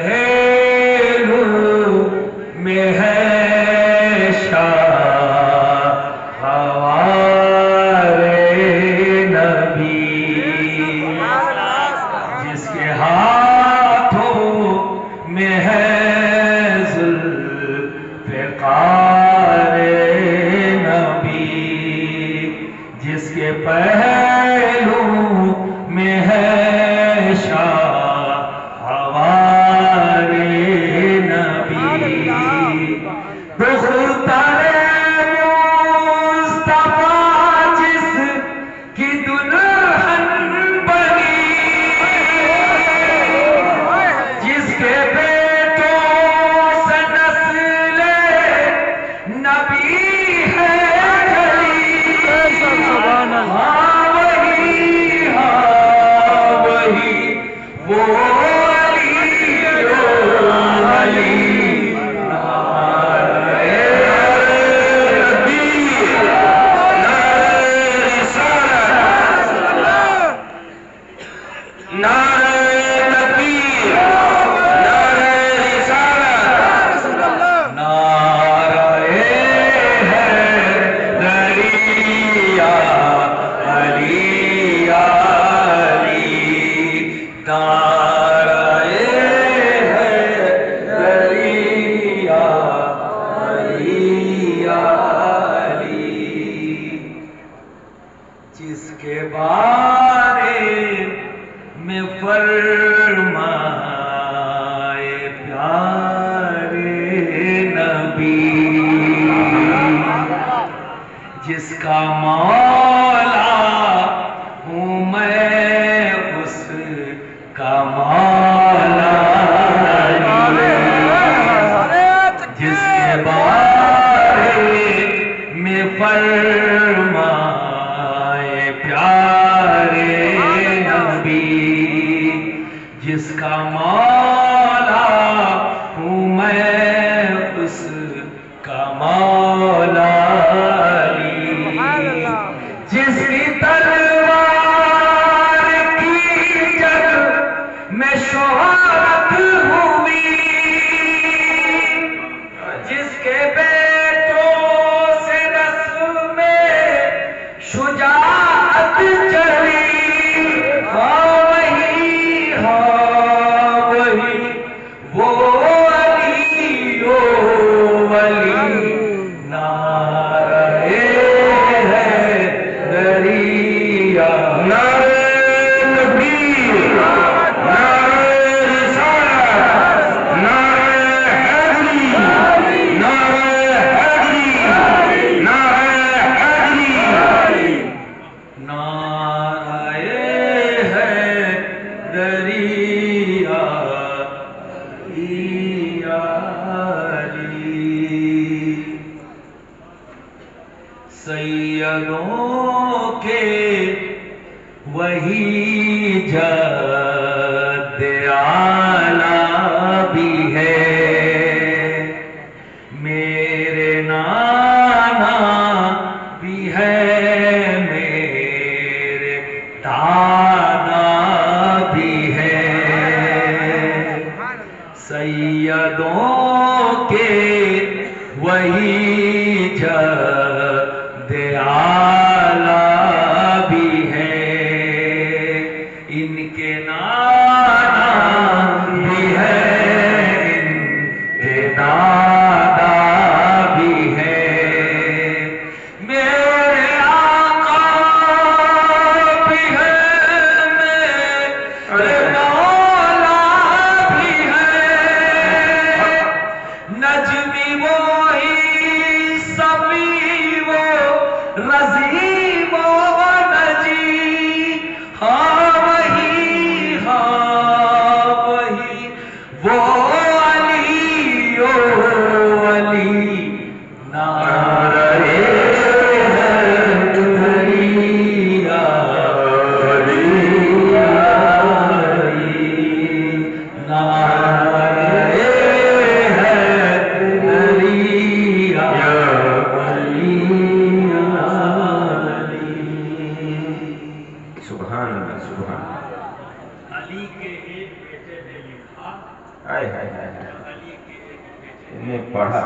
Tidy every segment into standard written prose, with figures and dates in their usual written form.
پہلو میں ہے شاہوار نبی، جس کے ہاتھوں میں ہے ذوالفقار نبی، جس کے پہلو میں ہے شاہوار نبی، بختر مصطفیٰ جس کی دلہن بنی، جس کے بیٹوں سے نسل نبی ہے چلی، ہاں وہی وہ جس کے بارے میں فرمائے پیارے نبی، جس کا مولا ہوں میں اس کا مولا، جس کے بارے میں فرمائے پیارے نبی، جس کا مولا ہوں میں اس کا مولا، جس کی تلوار کی جگ میں شہرت ہوئی، جس کے بیٹوں سے رسم شجاعت چلی، ہاں وہی وہ علی او ولی، نعرہ حیدریہ، نعرہ تکبیر، نعرہ رسالت، نعرہ حیدری، نعرہ حیدری، نعرہ حیدری، نعرہ حیدریہ، سیدوں کے وہی جد اعلیٰ بھی ہے، میرے نانا بھی ہے، میرے دادا بھی ہے، سیدوں کے وہی جد اعلیٰ بھی ہے، ان کے نانا بھی ہے، ان کے دادا بھی ہے، میرے آقا بھی ہے، میرے مولا بھی ہے، نجمی وہی سبھی وہ رضی وہ نجی، ہاں وہی وہ علی او علی، نعرہ حیدریہ، نعرہ نے پڑھا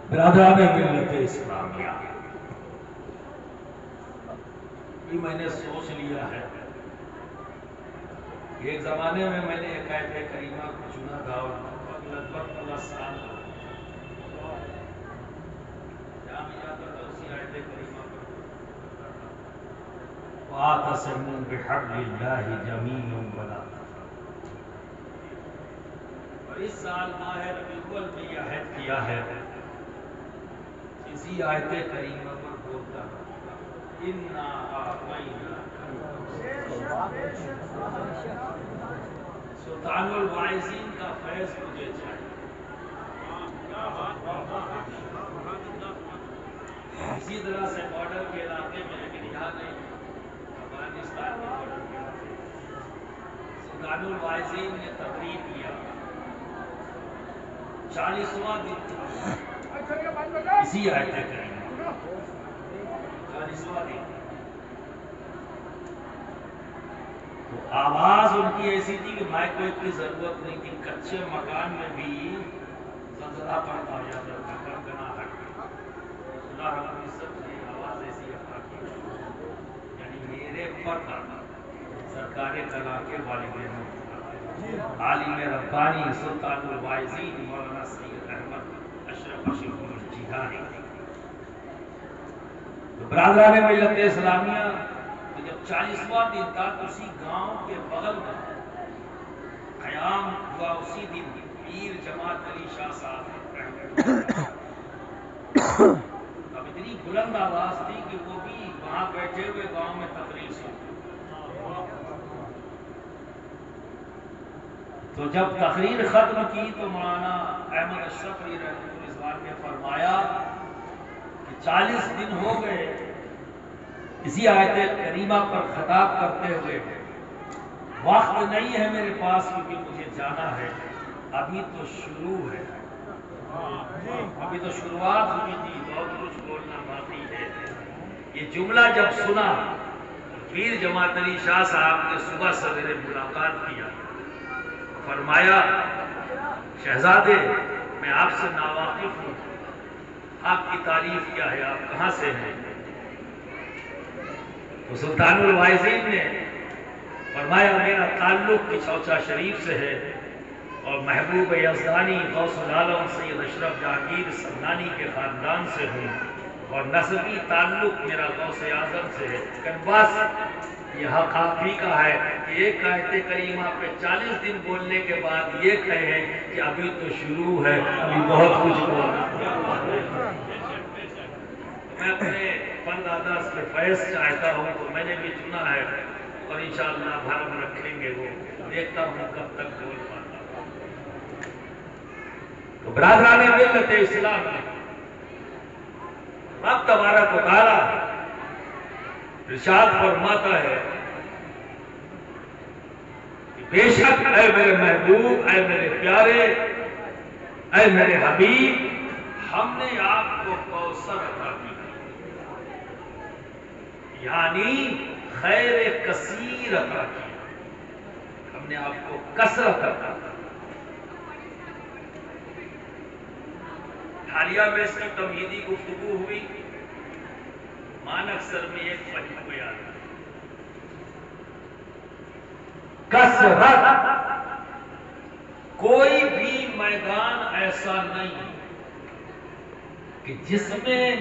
برادران ملت اسلامیہ، یہ میں نے سوچ لیا ہے، ایک زمانے میں نے ایک آیت کریمہ کو چنا تھا اور لگ بھگ 15 سال جہاں میں جاتا تھا اسی آیت کریمہ پر وَاعْتَصِمُوا بِحَبْلِ اللَّهِ جَمِيعًا وَلَا تَفَرَّقُوا، اور اس سال ماہ ربیع الاول میں یہ عہد کیا ہے، اسی آیت کریمہ پر بولتا اِنَّا أَعْطَيْنَاكَ سلطان الواعظین کا فیض مجھے چاہیے، اسی طرح سے بارڈر کے علاقے میں، لیکن یہاں نہیں، افغانستان کے بارڈر کے علاقے میں سلطان الواعظین نے تقریر کیا، 40واں دن تھا، اسی آیت کریمہ 40واں دن، تو آواز ان کی ایسی تھی کہ مائکروویو کی ضرورت نہیں تھی، کچے مکان میں بھی زلزلہ پڑتا جاتا تھا، گنگناہٹ، اللہ رب العزت نے آواز ایسی عطا کی، یعنی میرے پر سرکار کلا کے والدین عالم ربانی سلطان الواعظین مولانا سید احمد اشرف الجیلانی، تو برادران ملت اسلامیہ، تو جب 40واں دن تھا تو اسی گاؤں کے بغل میں قیام ہوا، اسی دن پیر جماعت علی شاہ صاحب، اب اتنی بلند آواز تھی کہ وہ بھی وہاں بیٹھے ہوئے گاؤں میں تقریر سنتے، تو جب تقریر ختم کی تو مولانا احمد اشرف علی رحمۃ اللہ نے فرمایا کہ 40 دن ہو گئے، اسی آیت کریمہ پر خطاب کرتے ہوئے، وقت نہیں ہے میرے پاس کیونکہ مجھے جانا ہے، ابھی تو شروع ہے، ابھی تو شروعات ہوئی تھی، بہت کچھ بولنا باقی ہے۔ یہ جملہ جب سنا، پیر جماعت علی شاہ صاحب نے صبح سویرے ملاقات کیا، فرمایا شہزادے میں آپ سے ناواقف ہوں، آپ کی تعریف کیا ہے، آپ کہاں سے ہیں؟ تو سلطان الواعظین نے فرمایا میرا تعلق چوچا شریف سے ہے اور محبوب یزدانی غوث العالم سید اشرف جہانگیر سمنانی کے خاندان سے ہوں، اور نسبی تعلق میرا غوث اعظم سے ہے، کہ بس یہاں کافی کا ہے کہ ایک آیت کریمہ پہ 40 دن بولنے کے بعد یہ کہیں کہ ابھی تو شروع ہے، ابھی بہت کچھ بولنا۔ میں اپنے پردادا سے فیض چاہتا ہوں تو میں نے بھی چنا ہے، اور انشاءاللہ بھرم رکھیں گے، وہ دیکھتا ہوں کب تک بول پاتا ہوں۔ تو برادران ملت اسلام میں رب تبارک و تعالی ارشاد فرماتا ہے کہ بے شک اے میرے محبوب، اے میرے پیارے، اے میرے حبیب، ہم نے آپ کو کوثر عطا کی، یعنی خیر کثیر عطا کی، ہم نے آپ کو کثرت عطا کی۔ حالیہ میں اس کی تمہیدی گفتگو ہوئی، مان اکثر میں ایک فہم کو یاد ہے، کثرت، کوئی بھی میدان ایسا نہیں کہ جس میں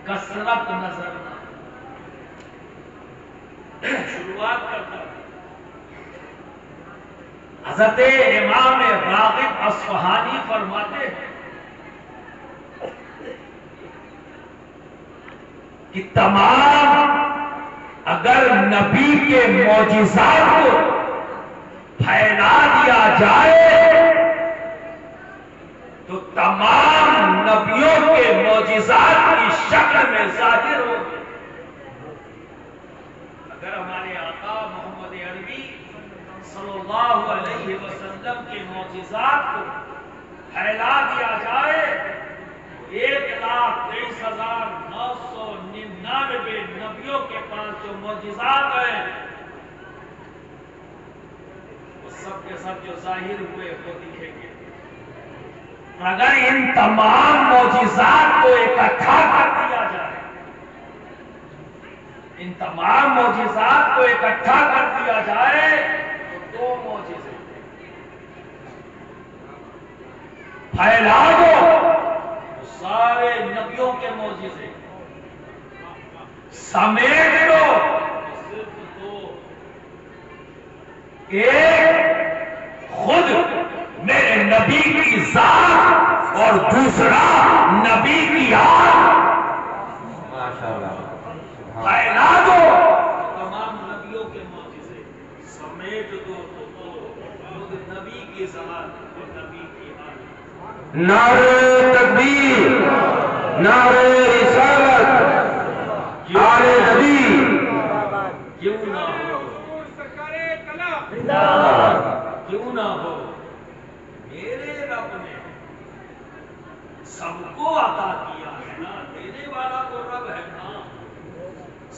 کثرت نظر نہ شروعات کرتا ہے حضرت امام راغب اصفہانی فرماتے ہیں کہ تمام اگر نبی کے معجزات کو پھیلا دیا جائے تو تمام نبیوں کے معجزات کی شکل میں ظاہر ہو، اگر ہمارے آقا محمد عربی صلی اللہ علیہ وسلم کے معجزات کو پھیلا دیا جائے معجزات ہیں وہ سب کے سب جو ظاہر ہوئے وہ دکھیں گے. اگر ان تمام معجزات کو اکٹھا کر دیا جائے، ان تمام معجزات کو اکٹھا کر دیا جائے تو دو معجزے پھیلا دو تو سارے نبیوں کے معجزے، سمیٹ دو تو صرف دو. ایک خود میرے نبی کی ذات اور دوسرا نبی کی آگ. ماشاءاللہ. پھیلا دو تمام نبیوں کے معجزے، سمیٹ دو تو خود نبی کی ذات اور نبی کی آگ. نعرہ تکبیر، نعرہ رسالت، نعرہ نبی. کیوں نہ ہو، کیوں نہ ہو. میرے رب نے سب کو عطا کیا ہے نا، دینے والا تو رب ہے نا،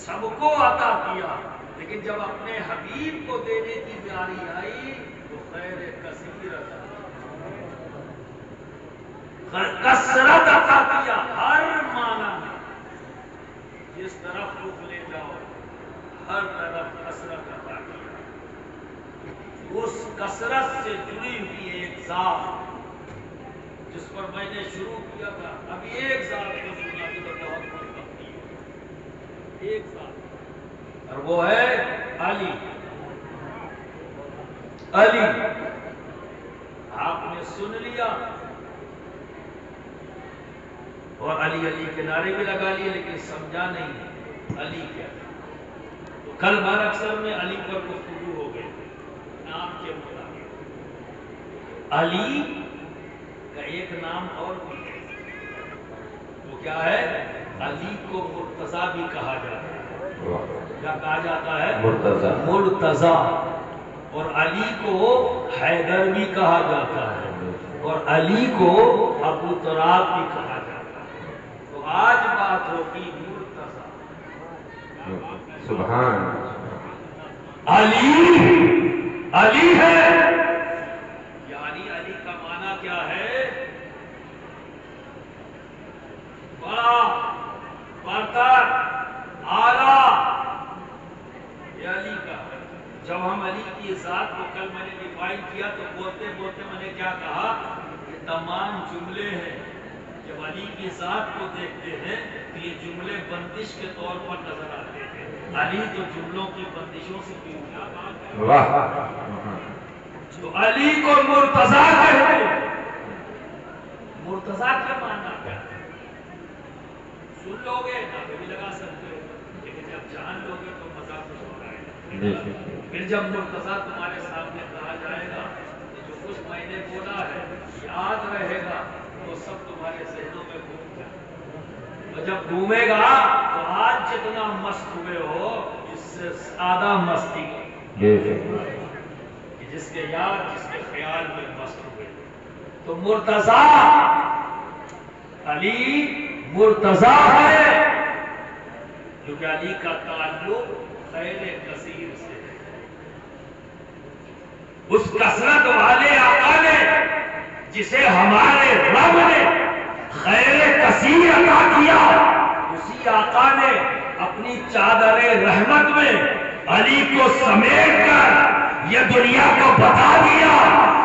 سب کو عطا کیا. لیکن جب اپنے حبیب کو دینے کی باری آئی تو خیر کثیر عطا کیا، کثرت عطا کیا ہر معنی میں. جس طرف رخ لے جاؤ ہر طرف کثرت عطا کیا. اس کثرت سے جڑی ہوئی ایک ذات جس پر میں نے شروع کیا تھا، ابھی ایک ذات کو سنا کی تو بہت بڑی ہے، ایک ذات، اور وہ ہے علی. علی آپ نے سن لیا اور علی علی کے نعرے بھی لگا لیے لیکن سمجھا نہیں علی کیا. تو کل بار اکثر میں علی پر گفتگو ہو گئی نام کے مطابق. علی کا ایک نام اور بھی ہے، وہ کیا ہے؟ علی کو مرتضیٰ بھی کہا جاتا ہے. کیا کہا جاتا ہے؟ مرتضیٰ. مرتضیٰ. اور علی کو حیدر بھی کہا جاتا ہے اور علی کو ابو تراب بھی کہا جاتا ہے. تو آج بات ہوگی مرتضیٰ. سبحان. علی علی ہے، یعنی علی کا معنی کیا ہے؟ بڑا، برتر، اعلیٰ. یہ علی کا ہے. جب ہم علی کی ذات کو کل میں نے ڈیفائن کیا تو بولتے بولتے میں نے کیا کہا؟ یہ تمام جملے ہیں. جب علی کی ذات کو دیکھتے ہیں تو یہ جملے بندش کے طور پر نظر آتے ہیں. علی تو جملوں کی بندشوں سے بھی واہ. تو علی کو مرتضیٰ کہتے ہیں. مرتضیٰ کا معنی کیا ہے؟ سن لو گے نا بھی لگا سکتے ہو، لیکن جب جان لو گے تو مزہ کچھ ہو رہا ہے. پھر جب مرتضیٰ تمہارے سامنے کہا جائے گا تو جو کچھ میں نے بولا ہے یاد رہے گا، وہ سب تمہارے ذہنوں میں گھوم جائے. اور جب گھومے گا تو آج جتنا مست ہوئے ہو اس سے زیادہ مستی جس کے یاد جس کے خیال میں مست ہوئے. تو مرتضیٰ، علی مرتضیٰ ہے کیونکہ علی کا تعلق خیر کثیر سے ہے. اس کثرت والے آقا نے جسے ہمارے رب نے خیر کثیر عطا کیا، اسی آقا نے اپنی چادر رحمت میں علی کو سمیٹ کر یہ دنیا کو بتا دیا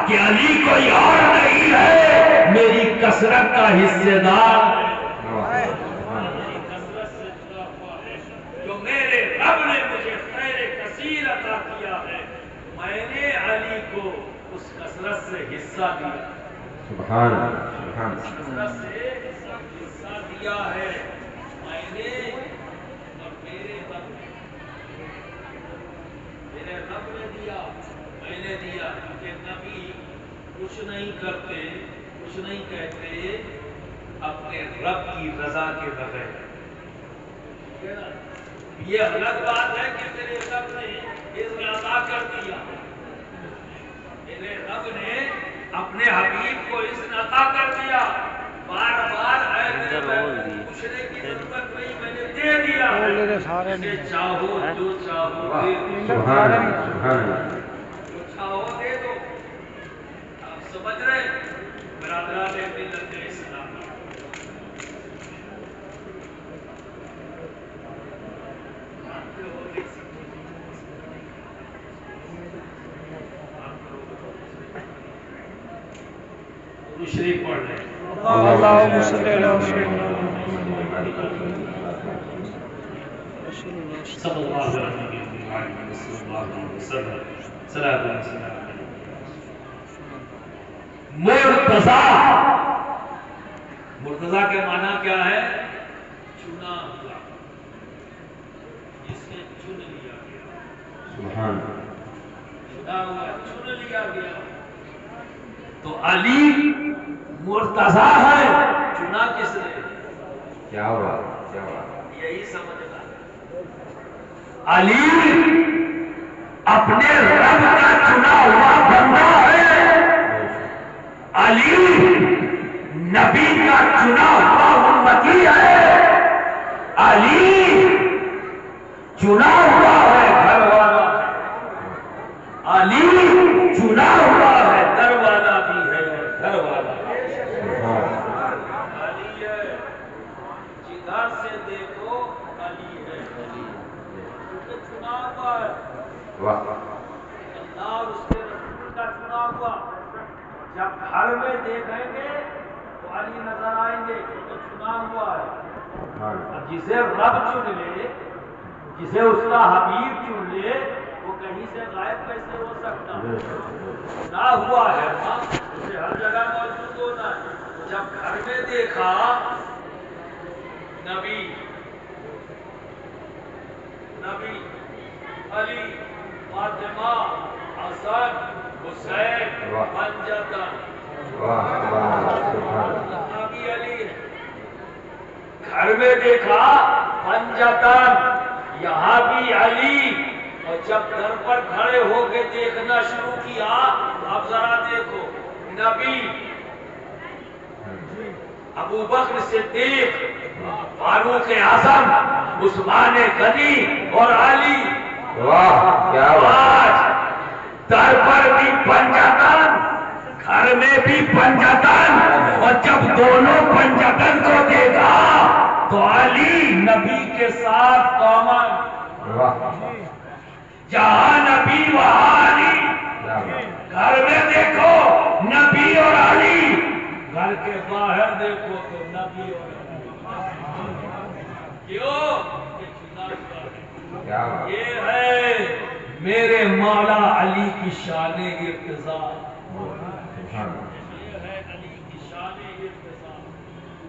کہ علی کوئی اور نہیں ہے، میری کثرت کا حصے دار ہے. کثرت سے جڑا ہوا ہے جو میرے رب نے مجھے خیر کثیر عطا کیا ہے، میں نے علی کو اس کثرت سے حصہ دیا. سبحان سبحان. کثرت سے حصہ دیا ہے میں نے اور میرے رب نے. میرے رب نے دیا، میں نے دیا. کیونکہ نبی کچھ نہیں کرتے، کچھ نہیں کہتے اپنے رب کی رضا کے بغیر. یہ الگ بات ہے کہ میرے رب نے اذن عطا کر دیا، میرے رب نے اپنے حبیب کو اذن عطا کر دیا، بار بار پوچھنے کی ضرورت نہیں، میں نے دے دیا. جسے چاہو جو چاہو دے دو، سبحان اللہ سبحان اللہ جو چاہو دے دو۔ آپ سمجھ رہے ہیں برادران ملت اسلامی؟ شریف پڑھ لیں اللہم صلی علی سیدنا صلی اللہ علیہ وسلم صلاۃ و سلام مرتضی کے معنی کیا ہے؟ چنا ہوا، جسے چن لیا گیا، سبحان چنا ہوا چن لیا گیا۔ تو علی مرتضی ہے، چنا کس نے؟ کیا بات کیا بات یہی سمجھنا علی اپنے رب کا چنا ہوا بندہ ہے، علی نبی کا چنا ہوا امتی ہے، علی چنا ہوا ہے گھر والا ہے، علی چنا ہوا ہے در والا بھی ہے اور گھر والا ہے۔ علی ہے جدھر سے دیکھو علی ہے، کیونکہ چنا ہوا ہے واہ اللہ اور اس کے رسول کا چنا ہوا۔ جب گھر میں دیکھیں گے تو علی نظر آئیں گے، تو چنا ہوا ہے۔ اور جسے رب چن لے، جسے اس کا حبیب چن لے، وہ کہیں سے غائب کیسے ہو سکتا؟ چنا ہوا ہے نا، اسے ہر جگہ موجود ہونا ہے۔ جب گھر میں دیکھا نبی علی فاطمہ حسن حسین پنجتن، واہ واہ سبحان نبی علی ہے۔ گھر میں دیکھا پنجتن، یہاں بھی علی، اور جب در پر کھڑے ہو کے دیکھنا شروع کیا، اب ذرا دیکھو نبی، ابو بکر صدیق، فاروق اعظم، عثمان غنی اور علی۔ واہ کیا بات آج در پر بھی پنجتن، گھر میں بھی پنجتن، اور جب دونوں پنجتن کو دیکھا تو علی نبی کے ساتھ کامن، واہ جہاں نبی وہاں علی۔ کیا بات گھر میں دیکھو نبی اور علی، گھر کے باہر دیکھو تو نبی اور علی۔ کیوں؟ یہ چنا ہوا ہے۔ کیا بات یہ ہے میرے مولا علی کی شان ارتضا، سبحان اللہ یہ ہے علی کی شان ارتضا،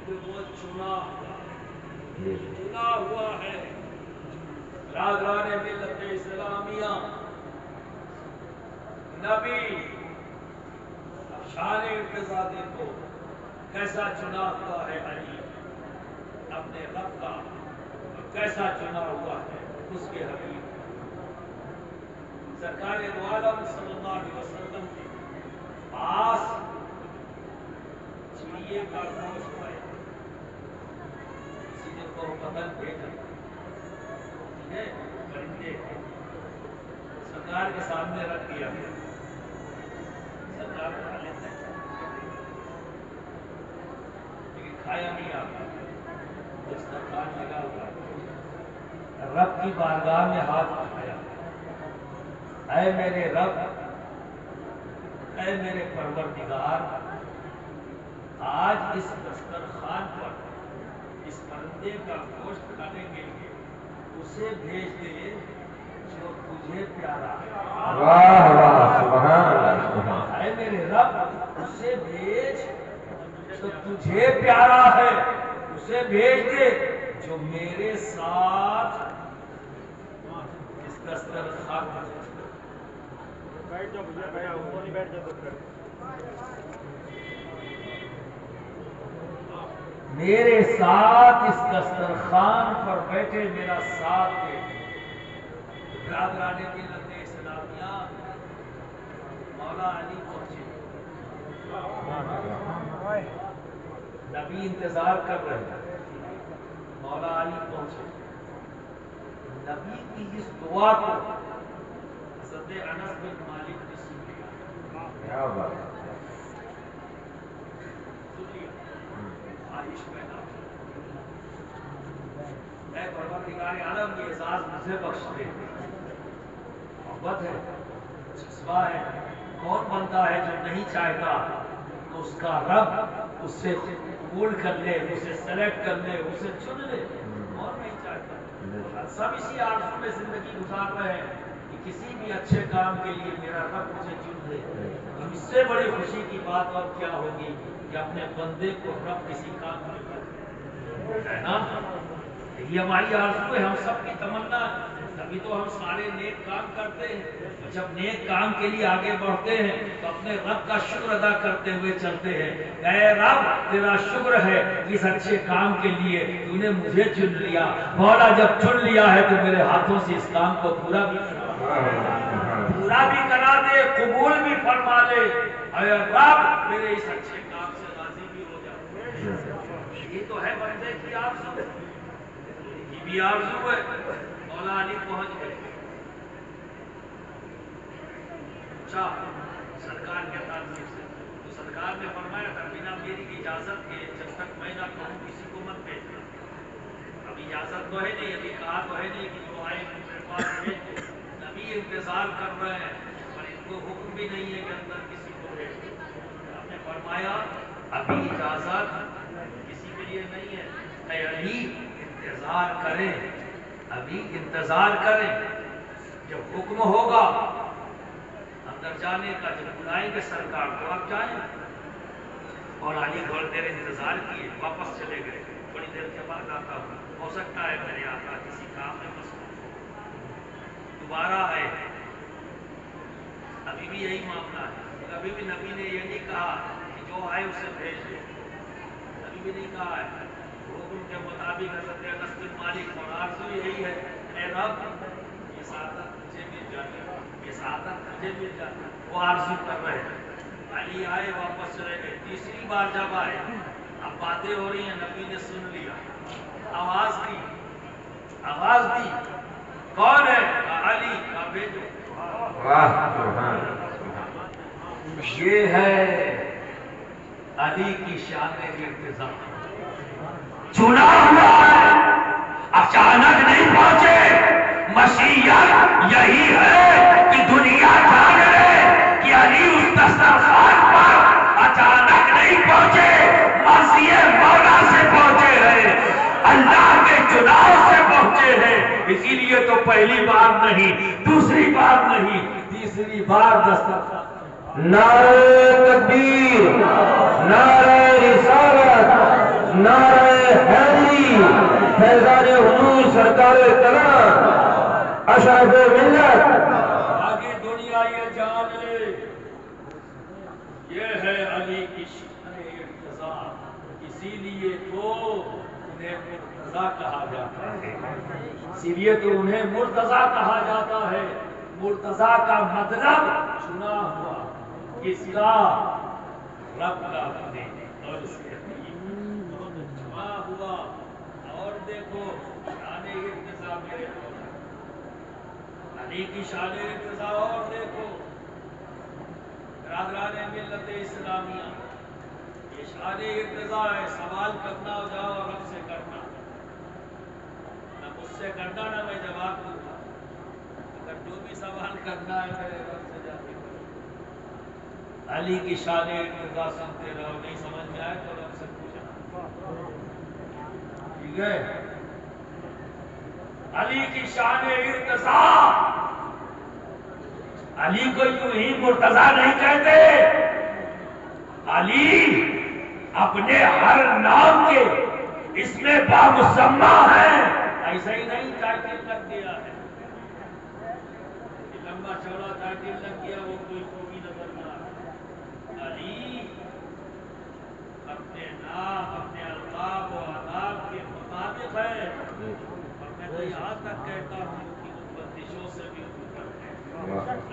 کیونکہ وہ چنا ہوا ہے۔ برادران ملت اسلامیہ، نبی اب شان ارتضا دیکھو کیسا چنا ہوا ہے علی اپنے رب کا، اور کیسا چنا ہوا ہے اس کے حبیب۔ سرکار دو عالم صلی اللہ علیہ وسلم کے پاس چڑیے کا گوشت ہے، کسی نے کو پتن بھیجا، ٹھیک ہے، پرندے سرکار کے سامنے رکھ دیا گیا، سرکار کھا لیتے ہیں لیکن کھایا نہیں آتا، دسترخوان لگا ہوا، رب کی بارگاہ میں ہاتھ اٹھایا، اے میرے رب، اے میرے پروردگار، آج اس دسترخوان پر اس پرندے کا گوشت کھانے کے لیے اسے بھیج دے جو تجھے پیارا ہے۔ واہ واہ سبحان اللہ سبحان اے میرے رب، اسے بھیج جو تجھے پیارا ہے، اسے بھیج دے جو میرے ساتھ اس دسترخوان پر میرے ساتھ اس دسترخوان پر بیٹھے میرا ساتھ دے۔ برادران ملت اسلامیہ، مولا علی پہنچے، نبی انتظار کر رہے ہیں، مولا علی پہنچے، نبی کی اس دعا کو حضرت انس بن مالک نے سن لیا. کیا بات ہے. خواہش پیدا اے پروردگار عالم یہ اعزاز مجھے بخش دے. محبت ہے، جذبہ ہے. کون بندہ ہے جو نہیں چاہتا تو اس کا رب اس سے قبول کر لے، اسے سلیکٹ کر لے، اسے چن لے؟ کون نہیں چاہتا؟ سب اسی آرزو میں زندگی گزار رہے ہیں کہ کسی بھی اچھے کام کے لیے میرا رب مجھے چن لے. تو اس سے بڑی خوشی کی بات اور کیا ہوگی کہ اپنے بندے کو رب کسی کام میں کر ہے نا. یہ ہماری آرزو ہے، ہم سب کی تمنا ہے. تبھی تو ہم سارے نیک کام کرتے ہیں. جب نیک کام کے لیے آگے بڑھتے ہیں تو اپنے رب کا شکر ادا کرتے ہوئے چلتے ہیں. اے رب تیرا شکر ہے اس اچھے کام کے لیے تو نے مجھے چن لیا. مولا جب چن لیا ہے تو میرے ہاتھوں سے اس کام کو پورا بھی کرا دے، قبول بھی فرما لے. اے رب میرے اس اچھے کام سے راضی بھی ہو جا. یہ تو ہے بندے کی آرزو، یہ بھی آرزو ہے. مولا علی پہنچ گئے. سرکار کے تعلق سے تو سرکار نے فرمایا تھا بنا میری اجازت کے جب تک میں نہ کہوں کسی کو مت بھیجنا. اب اجازت تو ہے نہیں، ابھی کہا تو ہے نہیں کہ جو آئے میرے پاس بھیج دو. نبی انتظار کر رہے ہیں پر ان کو حکم بھی نہیں ہے کہ اندر کسی کو بھیج دو. آپ نے فرمایا ابھی اجازت کسی کے لیے نہیں ہے. اے علی انتظار کریں، ابھی انتظار کریں. جب حکم ہوگا اندر جانے کا، جب بلائیں گے سرکار تو آپ جائیں. اور علی تھوڑی دیر انتظار کیے، واپس چلے گئے. تھوڑی دیر کے بعد آتا ہوں، ہو سکتا ہے میرے آقا کسی کام میں مصروف ہو. دوبارہ آئے، ابھی بھی یہی معاملہ ہے. ابھی بھی نبی نے یہ نہیں کہا کہ جو آئے اسے بھیج دو. ابھی بھی نہیں کہا ہے. حکم کے مطابق حضرت انس بن مالک اور آرزو یہی ہے اے رب یہ سعادت مجھے مل جاتی، یہ سعادت مجھے مل جاتی. وہ آرزو کر رہے ہیں. علی آئے، واپس چلے گئے. تیسری بار جب آئے، اب باتیں ہو رہی ہیں، نبی نے سن لیا. آواز دی، آواز دی. کون ہے؟ علی. کہا بھیجو. یہ ہے علی کی شان ارتضا. چنا ہوا ہے، اچانک نہیں پہنچے. مشیت یہی ہے کہ دنیا جان لے کہ علی اس دسترخوان پر اچانک نہیں پہنچے، مرضی مولا سے پہنچے ہیں، اللہ کے چناؤ سے پہنچے ہیں. اسی لیے تو پہلی بار نہیں، دوسری بار نہیں، تیسری بار دسترخوان. نعرہ تکبیر، نعرہ رسالت، نعرہ حیدری، فیضان حضور سرکار کرام اشرف ملت. آگے دنیا یہ جان لے یہ ہے علی کی شان ارتضا. اسی لیے تو انہیں مرتضیٰ کہا جاتا ہے. اسی لیے تو انہیں مرتضیٰ کہا جاتا ہے. مرتضیٰ کا مطلب چنا ہوا. کس کا؟ رب کا اپنے اور اس کے چنا ہوا. اور دیکھو شان ارتضا میرے علی کی شان ارتضا. اور دیکھو برادران ملت اسلامیہ، یہ شان ارتضا ہے. سوال کرنا ہو جاؤ اور رب سے کرنا، نہ مجھ سے کرنا نہ میں جواب دوں گا. اگر جو بھی سوال کرنا ہے میرے رب سے جا کے کرو. علی کی شان ارتضا سنتے رہو. نہیں سمجھ میں آئے تو رب سے پوچھنا. ٹھیک ہے؟ علی کی شان ارتضا. علی کو یوں ہی مرتضیٰ نہیں کہتے. علی اپنے ہر نام کے اس میں بامسمہ ہے. ایسا ہی نہیں ٹائٹل لگ گیا ہے، لمبا چوڑا ٹائٹل لگ گیا، وہ کوئی خوبی نظر نہ آئے. علی اپنے نام، اپنے القاب و آداب کے مطابق ہے. اور میں تو یہاں تک کہتا ہوں کہ ان بندشوں سے بھی اوپر ہے.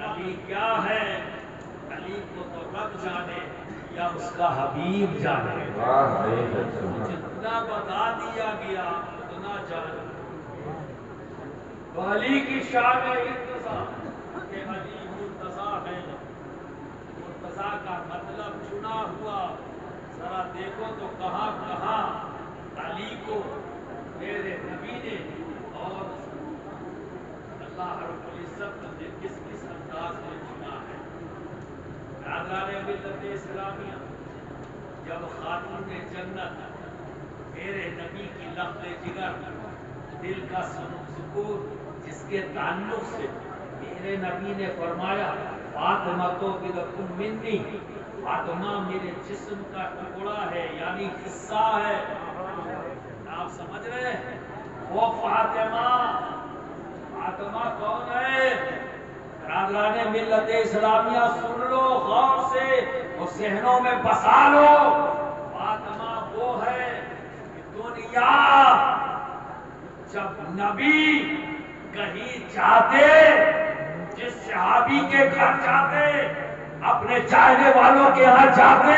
علی کیا ہے؟ علی کو تو رب جانے یا اس کا حبیب جانے. جتنا بتا دیا گیا اتنا جان. تو علی کی شان ارتضا کہ علی مرتضی ہے، مرتضی کا مطلب چنا ہوا۔ ذرا دیکھو تو کہاں کہاں علی کو میرے نبی نے اور اللہ رب العزت نے کس کس انداز میں چنا ہے۔ برادران ملت اسلامیہ، جب خاتون جنت میرے نبی کی لخت جگر، دل کا سکون، جس کے تعلق سے میرے نبی نے فرمایا فاطمہ تو بضع منی، فاطمہ میرے جسم کا ٹکڑا ہے، یعنی حصہ ہے۔ آپ سمجھ رہے ہیں؟ وہ فاطمہ، فاطمہ کون ہے؟ برادران ملت اسلامیہ سن لو غور سے، وہ ذہنوں میں بسا لو۔ فاطمہ وہ ہے کہ دنیا جب نبی کہیں جاتے، جس صحابی کے گھر جاتے، اپنے چاہنے والوں کے ہاں جاتے،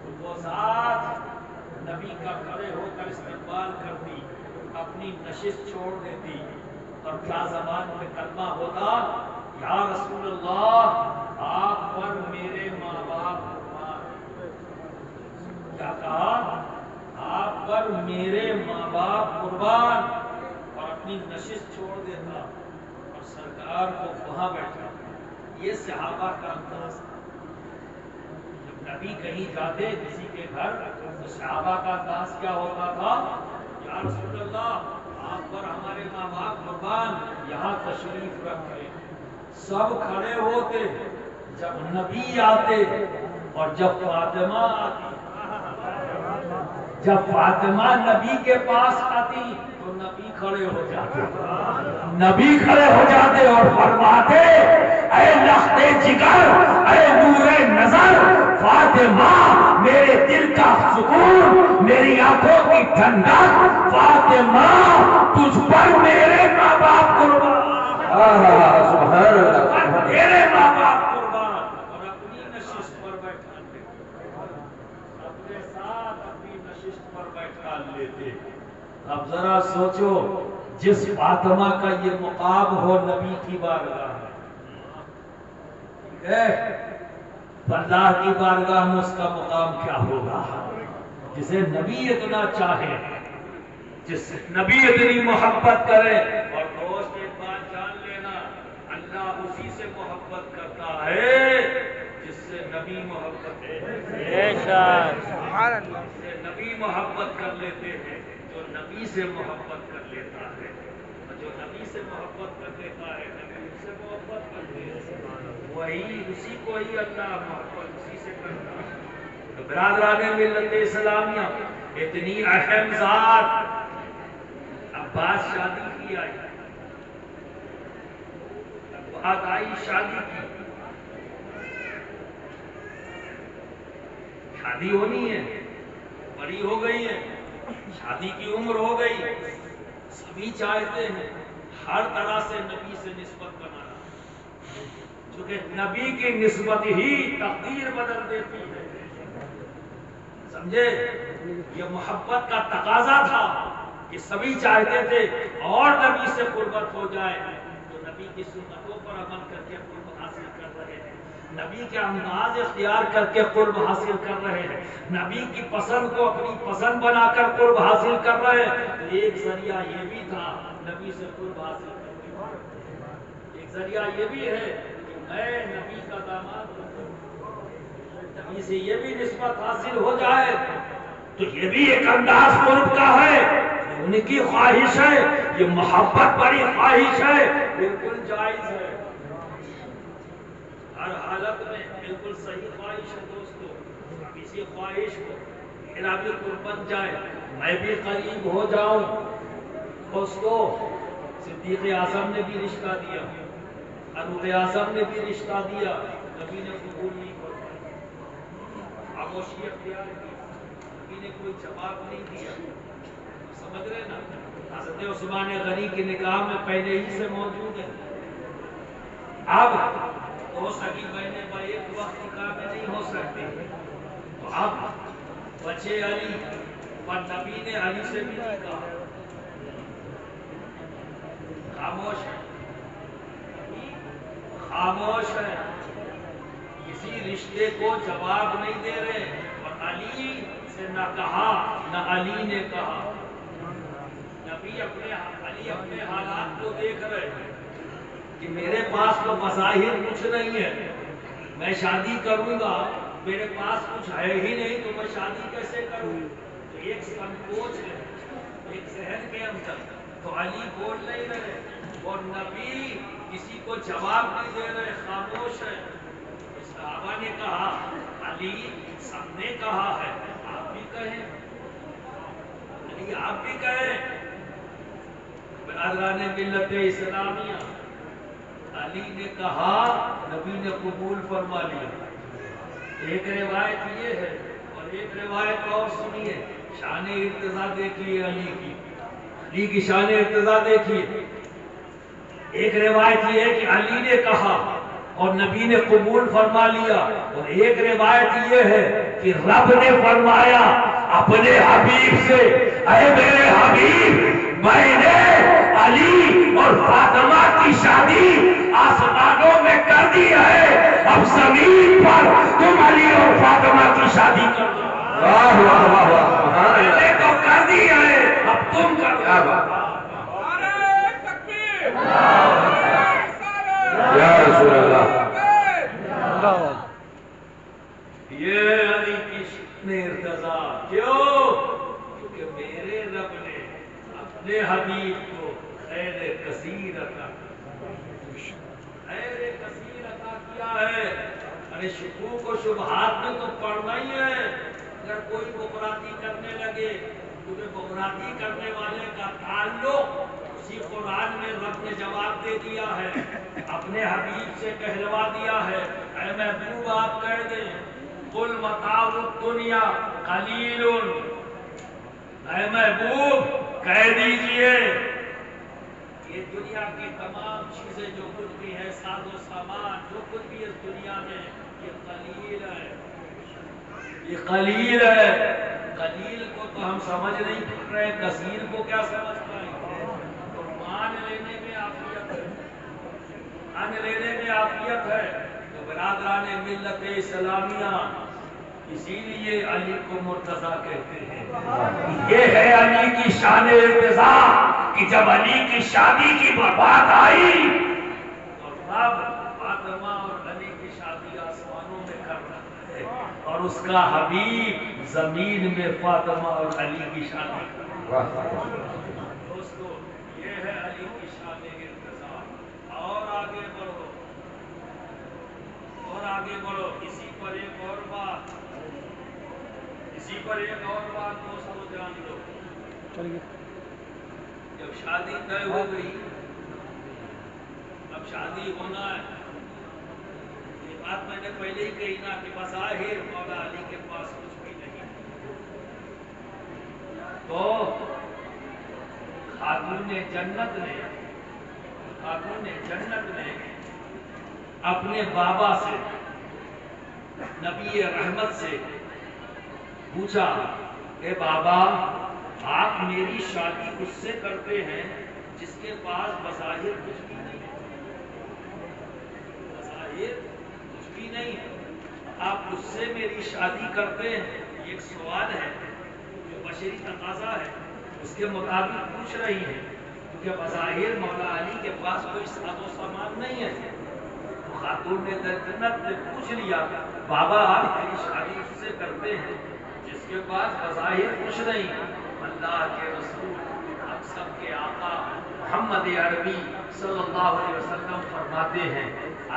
تو وہ ذات نبی کا کھڑے ہو کر استقبال کرتی، اپنی نشست چھوڑ دیتی، اور کیا زبان میں کلمہ ہوتا، یا رسول اللہ آپ پر میرے ماں باپ قربان۔ کیا کہا؟ آپ پر میرے ماں باپ قربان، اور اپنی نشست چھوڑ دیتا اور سرکار کو وہاں بیٹھا۔ یہ صحابہ کا انداز تھا۔ جب نبی کہیں جاتے کسی کے گھر تو صحابہ کا انداز کیا ہوتا تھا؟ یا رسول اللہ آپ پر ہمارے ماں باپ قربان، یہاں تشریف رکھے۔ سب کھڑے ہوتے، جب نبی آتے اور جب فاطمہ آتی، جب فاطمہ نبی کے پاس آتی تو نبی کھڑے ہو جاتے، نبی کھڑے ہو جاتے اور فرماتے اے لخت جگر، اے نور نظر، فاطمہ میرے دل کا سکون، میری آنکھوں کی ٹھنڈک، فاطمہ تجھ پر میرے ماں باپ قربان، سبحان اللہ، میرے ماں باپ قربان، اور اپنی نشست پر بیٹھا اپنے ساتھ اپنی نشست پر بیٹھا لیتے۔ اب ذرا سوچو، جس فاطمہ کا یہ مقام ہو نبی کی بارگاہ میں، ٹھیک ہے، اللہ کی بارگاہ میں اس کا مقام کیا ہوگا؟ جسے نبی اتنا چاہے، جس نبی اتنی محبت کرے، اور دوست ایک بات جان لینا، اللہ اسی سے محبت کرتا ہے جس سے نبی محبت ہے، جس سے نبی محبت کر لیتے ہیں، جو نبی سے محبت کر لیتا ہے، اور جو نبی سے محبت کر لیتا ہے نبی اس سے محبت کرتے ہیں، وہی اسی کو ہی اللہ محبت اسی سے کرتا ہے۔ تو برادران ملت اسلامیہ، اتنی اہم ذات، عباس شادی کی آئی، بات آئی شادی کی، شادی ہونی ہے، بڑی ہو گئی ہے، شادی کی عمر ہو گئی، سبھی چاہتے ہیں ہر طرح سے نبی سے نسبت بنانا، چونکہ نبی کی نسبت ہی تقدیر بدل دیتی ہے، سمجھے؟ یہ محبت کا تقاضا تھا کہ سبھی چاہتے تھے اور نبی سے قربت ہو جائے، تو نبی کی سنتوں پر عمل کر کے قرب حاصل کر رہے ہیں، نبی کے انداز اختیار کر کے قرب حاصل کر رہے ہیں، نبی کی پسند کو اپنی پسند بنا کر قرب حاصل کر رہے ہیں۔ تو ایک ذریعہ یہ بھی تھا نبی سے قرب حاصل کرنے کا، ایک ذریعہ یہ بھی ہے کہ میں نبی کا داماد ہوں، نبی سے یہ بھی نسبت حاصل ہو جائے تو یہ بھی ایک انداز قرب کا ہے، ان کی خواہش ہے، یہ محبت بڑی خواہش ہے، بالکل جائز ہے، ہر حالت میں بالکل صحیح خواہش ہے دوستو۔ اب اسی خواہش کو میرا بھی قرب بن جائے، میں بھی قریب ہو جاؤں دوستو۔ صدیق اعظم نے بھی رشتہ دیا، فاروق اعظم نے بھی رشتہ دیا، نبی نے قبول نہیں فرمایا، خاموشی اختیار کی، نبی نے کوئی جواب نہیں دیا، سمجھ رہے نا؟ حضرت عثمان غنی کی نکاح میں پہلے ہی سے موجود ہے، اب دو سگی بہنیں با ایک وقت نکاح میں نہیں ہو سکتی، تو اب بچے علی، پر نبی نے علی سے بھی نہیں کہا، خاموش ہے، خاموش ہے، کسی رشتے کو جواب نہیں دے رہے، اور علی سے نہ کہا نہ علی نے کہا۔ نبی علی اپنے حالات کو دیکھ رہے کہ میرے پاس تو بظاہر کچھ نہیں ہے، میں شادی کروں گا، میرے پاس کچھ ہے ہی نہیں تو میں شادی کیسے کروں؟ تو ایک سنکوچ ہے ایک ذہن کے اندر، تو علی بول نہیں رہے اور نبی کسی کو جواب نہیں دے رہے، خاموش ہے۔ صحابہ نے کہا علی سب نے کہا ہے، آپ بھی کہیں، علی آپ بھی کہیں۔ برادران ملت اسلامیہ، علی نے کہا، نبی نے قبول فرما لیا۔ ایک روایت یہ ہے اور ایک روایت اور سنیے، شان ارتضا دیکھیے علی کی شان ارتضا دیکھیے۔ ایک روایت یہ ہے کہ علی نے کہا اور نبی نے قبول فرما لیا، اور ایک روایت یہ ہے کہ رب نے فرمایا اپنے حبیب سے، اے میرے حبیب، میں نے علی اور فاطمہ کی شادی آسمانوں میں کر دی ہے، اب زمین پر تم علی اور فاطمہ کی شادی کر دو۔ واہ واہ واہ واہ، میں نے تو کر دی ہے، اب تم کر دو۔ یا رسول اللہ، یہ علی کی شان ارتضا، کیوں؟ کیونکہ میرے رب نے اپنے حبیب کو خیر کثیر عطا کیا ہے۔ ارے شکوک و شبہات میں تو پڑھنا ہی ہے، اگر کوئی گمراہی کرنے لگے، کیونکہ گمراہی کرنے والے کا تعلق اسی قرآن میں رب نے جواب دے دیا ہے، اپنے حبیب سے کہلوا دیا ہے، اے محبوب آپ کہہ دیں قل متاع الدنیا قلیل، اے محبوب کہہ دیجئے یہ دنیا کی تمام چیزیں جو کچھ بھی ہے، ساز و سامان جو کچھ بھی اس دنیا میں، یہ قلیل ہے، یہ قلیل ہے۔ قلیل کو تو ہم سمجھ نہیں پڑ رہے، کثیر کو کیا سمجھ پائیں؟ تو مان لینے میں عافیت ہے، مان لینے میں عافیت ہے۔ تو برادران ملت اسلامیہ، اسی لیے علی کو مرتضیٰ کہتے ہیں۔ یہ ہے علی کی شان ارتضا کہ جب علی کی شادی کی بات آئی تو رب فاطمہ اور علی کی شادی آسمانوں میں کر رہا ہے، اور اس کا حبیب زمین میں فاطمہ اور علی کی شادی کر رہا ہے۔ دوستو، یہ ہے علی کی شان ارتضا۔ اور آگے بڑھو، اور آگے بڑھو، اسی پر ایک اور بات، اسی پر ایک اور بات دوستو جان لو۔ جب شادی طے ہو گئی، اب شادی ہونا ہے، یہ بات میں نے پہلے ہی کہی نا کہ بظاہر مولا علی کے پاس کچھ بھی نہیں، تو خاتون جنت نے اپنے بابا سے، نبی رحمت سے پوچھا، اے بابا، آپ میری شادی اس سے کرتے ہیں جس کے پاس بظاہر کچھ بھی نہیں ہے، بظاہر کچھ بھی نہیں ہے، آپ اس سے میری شادی کرتے ہیں؟ یہ ایک سوال ہے جو بشری تقاضا ہے، اس کے مطابق پوچھ رہی ہے، کیونکہ بظاہر مولا علی کے پاس کوئی ساز و سامان نہیں ہے۔ تو خاتون نے جنت نے پوچھ لیا، بابا آپ میری شادی اس سے کرتے ہیں جس کے پاس بظاہر کچھ نہیں؟ اللہ کے رسول، ہم سب کے آقا محمد عربی صلی اللہ علیہ وسلم فرماتے ہیں،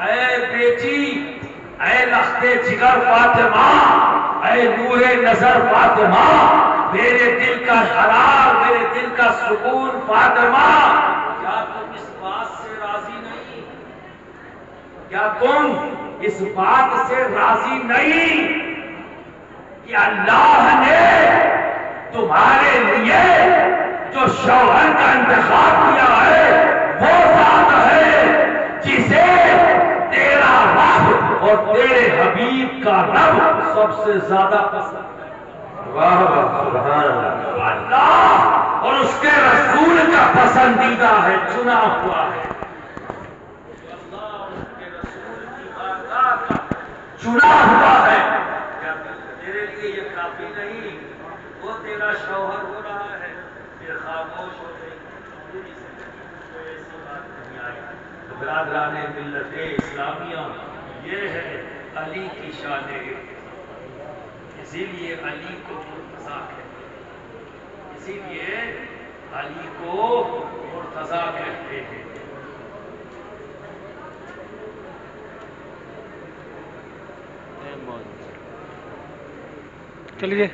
اے بیٹی، اے لخت جگر فاطمہ، اے نور نظر فاطمہ، میرے دل کا قرار، میرے دل کا سکون فاطمہ، کیا تم اس بات سے راضی نہیں؟ کیا تم اس بات سے راضی نہیں کہ اللہ نے تمہارے لیے جو شوہر کا انتخاب کیا ہے وہ ذات ہے جسے تیرا رب اور تیرے حبیب کا رب سب سے زیادہ پسند ہے؟ واہ واہ، سبحان اللہ۔ اللہ اور اس کے رسول کا پسندیدہ ہے، چنا ہوا ہے۔ اللہ اور اس کے رسول کی بارگاہ کا چنا ہوا ہے۔ کیا تیرے لیے یہ کافی نہیں؟ وہ تیرا شوہر ہو رہا ہے، پھر خاموش ہو گئی، پوری زندگی کوئی ایسی بات نہیں آئی۔ تو برادران ملت اسلامیہ، یہ ہے علی کی شان، اسی لیے علی کو مرتضیٰ کہتے ہیں، اسی لیے علی کو مرتضیٰ کہتے ہیں۔ چلیے